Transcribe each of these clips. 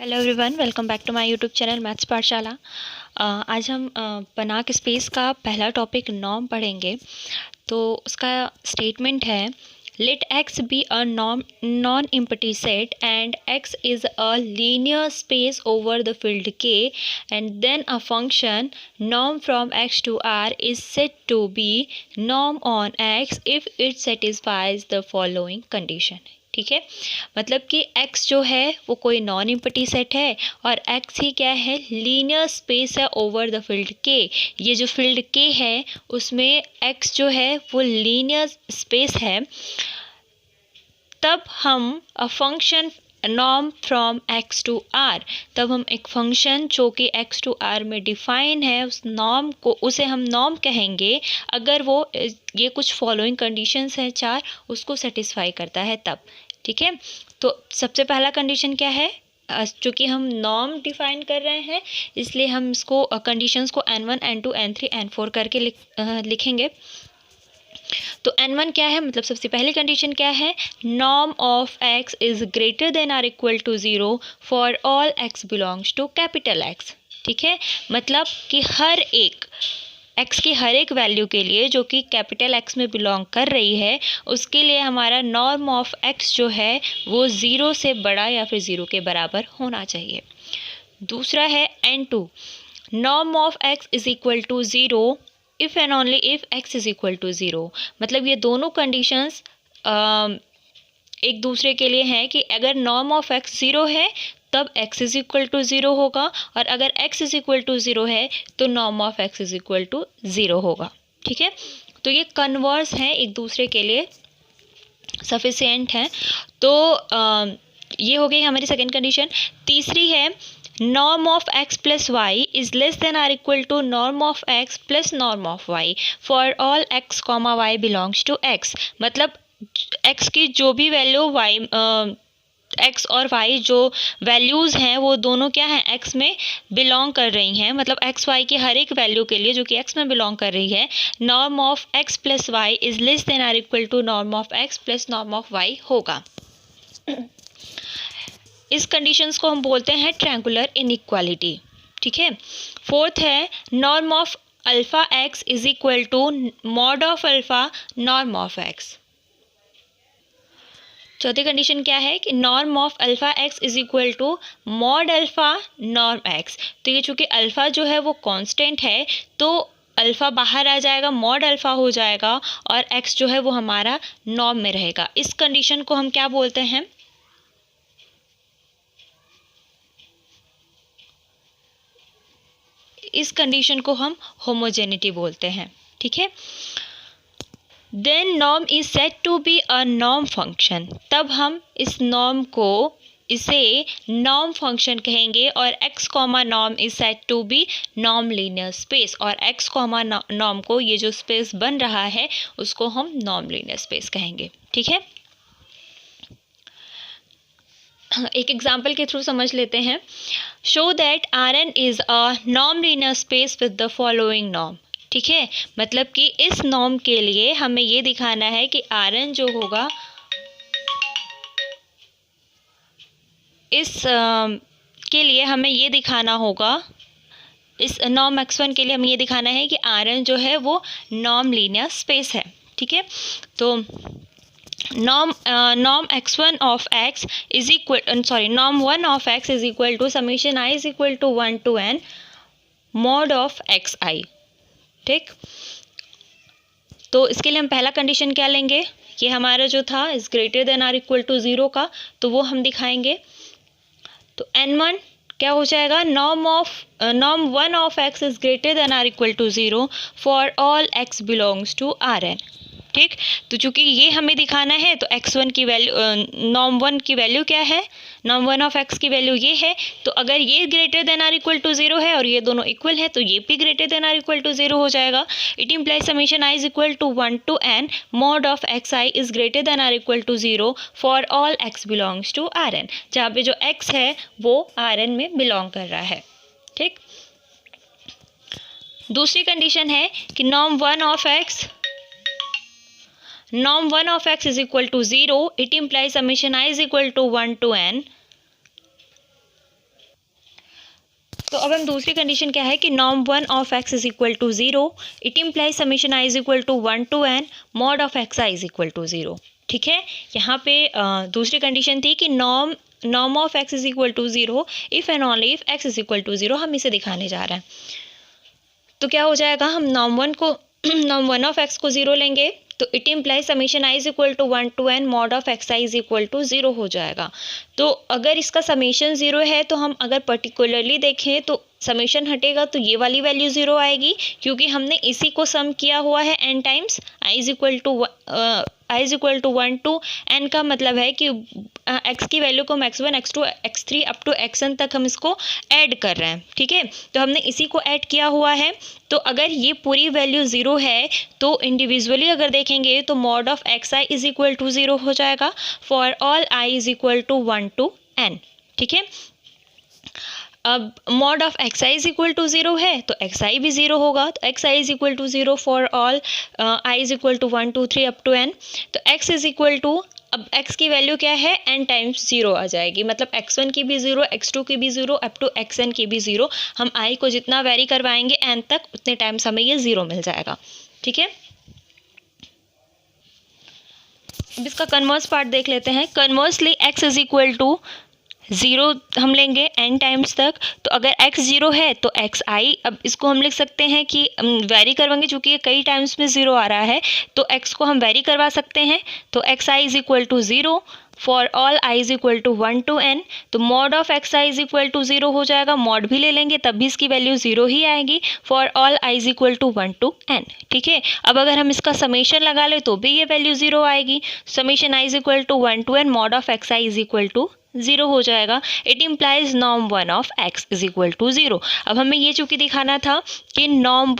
Hello everyone, welcome back to my YouTube channel maths Pathshala. आज हम बनाक स्पेस का पहला टॉपिक नॉर्म पढ़ेंगे। तो उसका स्टेटमेंट है, let X be a non empty set and X is a linear space over the field K and then a function norm from X to R is set to be norm on X if it satisfies the following condition. ठीक है, मतलब कि x जो है वो कोई non empty set है और x ही क्या है, लीनियर स्पेस है ओवर द फील्ड के। ये जो फील्ड के है उसमें x जो है वो लीनियर स्पेस है। तब हम a function norm from x to r, तब हम एक फंक्शन जो कि x टू r में डिफाइन है उस नॉर्म को, उसे हम नॉर्म कहेंगे अगर वो ये कुछ फॉलोइंग कंडीशंस हैं चार, उसको सेटिस्फाई करता है तब। ठीक है, तो सबसे पहला कंडीशन क्या है, चूँकि हम नॉर्म डिफाइन कर रहे हैं इसलिए हम इसको कंडीशंस को n1 n2 n3 n4 करके लिखेंगे। तो n1 क्या है, मतलब सबसे पहली कंडीशन क्या है, norm of x is greater than or equal to 0 for all x belongs to capital X। ठीक है, मतलब कि हर एक x की हर एक वैल्यू के लिए जो कि कैपिटल X में बिलोंग कर रही है उसके लिए हमारा नॉर्म ऑफ x जो है वो 0 से बड़ा या फिर 0 के बराबर होना चाहिए। दूसरा है n2, norm of x is equal to 0 if and only if x is equal to 0। मतलब ये दोनों कंडीशंस एक दूसरे के लिए हैं कि अगर नॉर्म ऑफ x 0 है तब x इज़ इक्वल टू 0 होगा, और अगर x इज़ इक्वल टू 0 है तो norm of x is equal to 0 होगा। ठीक है, तो ये कन्वर्स हैं एक दूसरे के लिए, सफिशिएंट हैं। तो ये हो गई हमारी सेकेंड कंडीशन। तीसरी है, norm of x plus y is less than or equal to norm of x plus norm of y for all x comma y belongs to x। मतलब x की जो भी वैल्यू x और y जो values हैं वो दोनों क्या हैं, x में बिलोंग कर रही हैं। मतलब x y की हर एक वैल्यू के लिए जो कि x में बिलोंग कर रही है, norm of x plus y is less than or equal to norm of x plus norm of y होगा। इस कंडीशंस को हम बोलते हैं ट्रायंगुलर इनइक्वालिटी। ठीक है, फोर्थ है, norm of alpha x is equal to mod of alpha norm of x। चौथी कंडीशन क्या है कि norm of alpha x is equal to mod alpha norm x. तो ये चूँकि अल्फ़ा जो है वो कांस्टेंट है तो अल्फ़ा बाहर आ जाएगा, मॉड अल्फ़ा हो जाएगा और एक्स जो है वो हमारा नॉर्म में रहेगा। इस कंडीशन को हम क्या बोलते हैं, इस कंडीशन को हम होमोजेनिटी बोलते हैं। ठीक है, then norm is set to be a norm function, तब हम इस नॉर्म को इसे नॉर्म फंक्शन कहेंगे और x comma norm is set to be norm linear space, और x कॉमा नॉर्म को ये जो स्पेस बन रहा है उसको हम नॉर्म लीनियर स्पेस कहेंगे। ठीक है, एक एग्जाम्पल के थ्रू समझ लेते हैं। Show that Rn is a norm linear space with the following norm. ठीक है, मतलब कि इस नॉर्म के लिए हमें ये दिखाना है कि Rn जो होगा इस के लिए हमें ये दिखाना होगा, इस नॉर्म x1 के लिए हमें ये दिखाना है कि Rn जो है वो नॉर्म लीनियर स्पेस है। ठीक है, तो norm x1 of x is equal norm 1 of x is equal to summation I is equal to 1 to n mod of xi। ठीक, तो इसके लिए हम पहला कंडीशन क्या लेंगे, ये हमारा जो था is greater than or equal to 0 का, तो वो हम दिखाएंगे। तो n1 क्या हो जाएगा, norm 1 of x is greater than or equal to 0 for all x belongs to Rn। ठीक, तो चूंकि ये हमें दिखाना है तो x1 की वैल्यू, नॉर्म 1 की वैल्यू क्या है, नॉर्म 1 ऑफ x की वैल्यू ये है। तो अगर ये greater than or equal to 0 है और ये दोनों इक्वल है तो ये भी greater than or equal to 0 हो जाएगा। It implies summation i is equal to 1 to n mod of x i is greater than or equal to 0 for all x belongs to Rn, जहाँ पे जो x है वो Rn में belong कर रहा है। ठीक, दूसरी कंडीशन है कि norm 1 of x is equal to 0, it implies summation I is equal to 1 to n तो अब हम दूसरी कंडीशन क्या है कि norm 1 of x is equal to 0, it implies summation i is equal to 1 to n mod of x i is equal to 0। ठीक है, यहाँ पे दूसरी कंडीशन थी कि norm of x is equal to 0 if and only if x is equal to 0। हम इसे दिखाने जा रहे हैं। तो क्या हो जाएगा, हम नॉर्म 1 ऑफ x को 0 लेंगे तो it implies summation i is equal to 1 to n mod of x i is equal to 0 हो जाएगा। तो अगर इसका समेशन 0 है तो हम अगर पर्टिकुलरली देखें तो समेशन हटेगा तो ये वाली वैल्यू 0 आएगी, क्योंकि हमने इसी को सम किया हुआ है n times. i is equal to 1 to n का मतलब है कि x की वैल्यू को x1 x2 x3 up to xn तक हम इसको ऐड कर रहे हैं। ठीक है, तो हमने इसी को ऐड किया हुआ है। तो अगर ये पूरी वैल्यू 0 है तो इंडिविजुअली अगर देखेंगे तो mod of x i is equal to 0 हो जाएगा for all i is equal to 1 to n। ठीक है, अब mod of x i is equal to 0 है तो एक्स आई भी 0 होगा। तो x i is equal to 0 for all i is equal to 1 2 3 up to n। तो x is equal to, अब x की वैल्यू क्या है, n टाइम्स 0 आ जाएगी, मतलब x1 की भी 0 x2 की भी 0 अप टू xn की भी 0। हम i को जितना वेरी करवाएंगे n तक उतने टाइम्स हमें ये 0 मिल जाएगा। ठीक है, अब इसका कन्वर्स पार्ट देख लेते हैं। Conversely x is equal to 0 हम लेंगे n टाइम्स तक। तो अगर x 0 है तो एक्स आई, अब इसको हम लिख सकते हैं कि वेरी करवाएंगे, चूँकि ये कई टाइम्स में 0 आ रहा है तो x को हम वेरी करवा सकते हैं। तो x i is equal to 0 for all i is equal to 1 to n। तो mod of x i is equal to 0 हो जाएगा, मॉड भी ले लेंगे तब भी इसकी वैल्यू 0 ही आएगी for all i is equal to 1 to n। ठीक है, अब अगर हम इसका समेशन लगा ले तो भी ये वैल्यू 0 आएगी। Summation i is equal to 1 to n mod of x i is equal to 0 हो जाएगा। It implies norm 1 of x is equal to 0। अब हमें ये चूँकि दिखाना था कि नॉर्म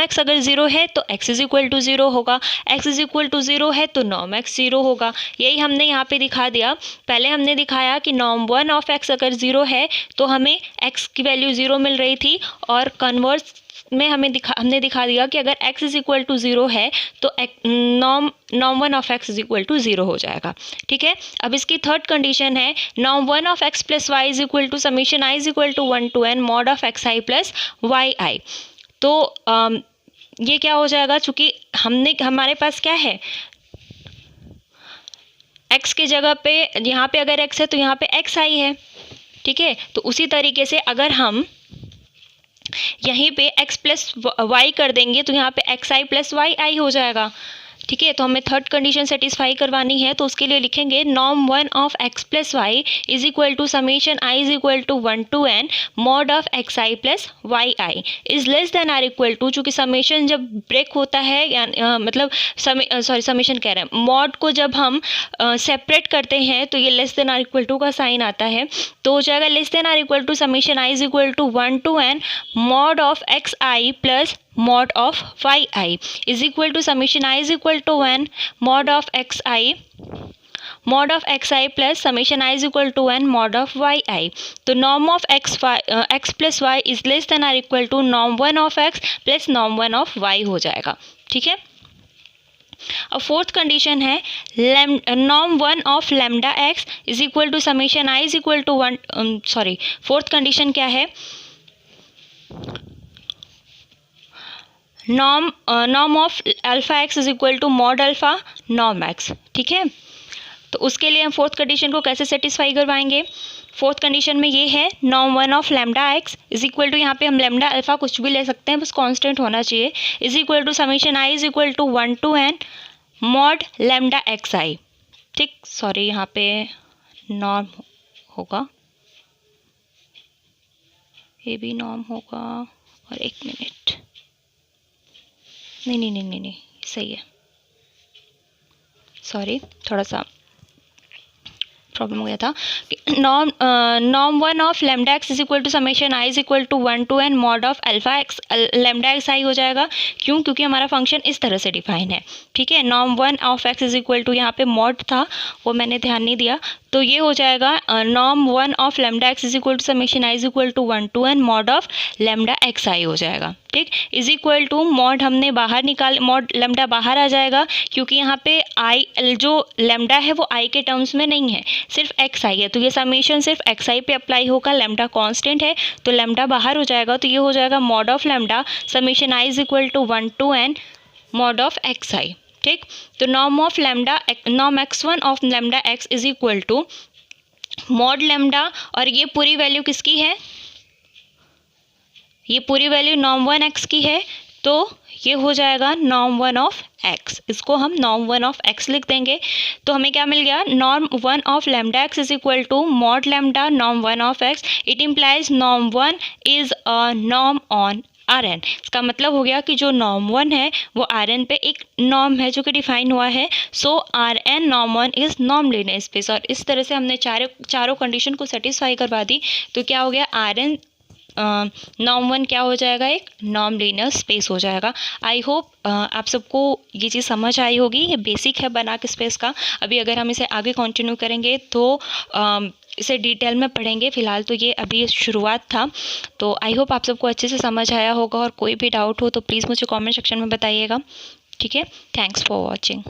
x अगर 0 है तो x इज इक्वल टू 0 होगा, x इज इक्वल टू 0 है तो नॉर्म x 0 होगा। यही हमने यहाँ पे दिखा दिया। पहले हमने दिखाया कि नॉर्म 1 ऑफ x अगर 0 है तो हमें x की वैल्यू 0 मिल रही थी, और कन्वर्स में हमने दिखा दिया कि अगर x इज इक्वल टू 0 है तो norm 1 of x is equal to 0 हो जाएगा। ठीक है, अब इसकी थर्ड कंडीशन है norm 1 of x plus Y is equal to summation i is equal to 1 to n mod of x I plus Y I. तो ये क्या हो जाएगा, चूँकि हमारे पास क्या है, x की जगह पे यहाँ पे अगर x है तो यहाँ पे एक्स आई है। ठीक है, तो उसी तरीके से अगर हम यहीं पे x प्लस वाई कर देंगे तो यहाँ पे एक्स आई प्लस वाई आई हो जाएगा। ठीक है, तो हमें थर्ड कंडीशन सेटिस्फाई करवानी है, तो उसके लिए लिखेंगे norm 1 of x plus Y is equal to summation i is equal to 1 to n mod of x I plus Y i is less than or equal to. चूँकि summation जब break होता है मतलब समेशन कह रहे हैं, mod को जब हम सेपरेट करते हैं तो ये less than or equal to का साइन आता है, तो हो जाएगा less than or equal to summation i is equal to 1 to n mod of x I plus mod of yi is equal to summation I is equal to 1 mod of xi plus summation I is equal to 1 mod of yi। तो norm of x plus y is less than or equal to norm 1 of x plus norm 1 of y हो जाएगा। ठीक है, अब fourth condition है norm 1 of lambda x is equal to summation i is equal to 1 fourth condition क्या है, norm of alpha x is equal to mod alpha norm x. ठीक है, तो उसके लिए हम फोर्थ कंडीशन को कैसे सेटिस्फाई करवाएंगे। फोर्थ कंडीशन में ये है norm 1 of lambda x is equal to, यहाँ पे हम लैम्डा अल्फ़ा कुछ भी ले सकते हैं, बस कांस्टेंट होना चाहिए, is equal to summation i is equal to 1 to n mod lambda X I. ठीक, सॉरी यहाँ पे नॉर्म होगा, ये भी नॉर्म होगा, और एक मिनट, नहीं सही है, सॉरी थोड़ा सा प्रॉब्लम हो गया था। Norm 1 of lambda x is equal to summation i is equal to 1 to n mod of alpha X lambda X I हो जाएगा। क्यों, क्योंकि हमारा फंक्शन इस तरह से डिफाइन है। ठीक है, norm 1 of x is equal to, यहाँ पे मॉड था वो मैंने ध्यान नहीं दिया, तो ये हो जाएगा norm 1 of lambda X is equal to summation I is equal to 1 to n mod of lambda X I हो जाएगा, ठीक, इज इक्वल टू मॉड हमने बाहर निकाल, मॉड लेमडा बाहर आ जाएगा क्योंकि यहाँ पे आई जो लेमडा है वो आई के टर्म्स में नहीं है, सिर्फ एक्स आई है, तो ये समेशन सिर्फ एक्स आई पे अप्लाई होगा, लेमडा कांस्टेंट है तो लेमडा बाहर हो जाएगा, तो ये हो जाएगा mod of lambda summation I is equal to 1 to n mod of x I, ठीक। तो norm of lambda norm x1 of lambda x is equal to mod lambda, और ये पूरी वैल्यू किसकी है, ये पूरी वैल्यू नॉर्म 1 x की है, तो ये हो जाएगा नॉर्म 1 ऑफ x, इसको हम नॉर्म 1 ऑफ x लिख देंगे। तो हमें क्या मिल गया, norm 1 of lambda x is equal to mod lambda norm 1 of x, it implies norm 1 is a norm on Rn। इसका मतलब हो गया कि जो नॉर्म 1 है वो Rn पे एक नॉर्म है जो कि डिफाइन हुआ है, सो Rn norm 1 is norm linear space, और इस तरह से हमने चारों कंडीशन को सेटिस्फाई करवा दी। तो क्या हो गया, Rn नॉर्म 1 क्या हो जाएगा, एक नॉर्म लीनियर स्पेस हो जाएगा। आई होप आप सबको ये चीज़ समझ आई होगी, ये बेसिक है बनाक स्पेस का। अभी अगर हम इसे आगे कंटिन्यू करेंगे तो इसे डिटेल में पढ़ेंगे, फिलहाल तो ये अभी शुरुआत था। तो आई होप आप सबको अच्छे से समझ आया होगा, और कोई भी डाउट हो तो प्लीज़ मुझे कमेंट सेक्शन में बताइएगा, ठीक है। Thanks for watching.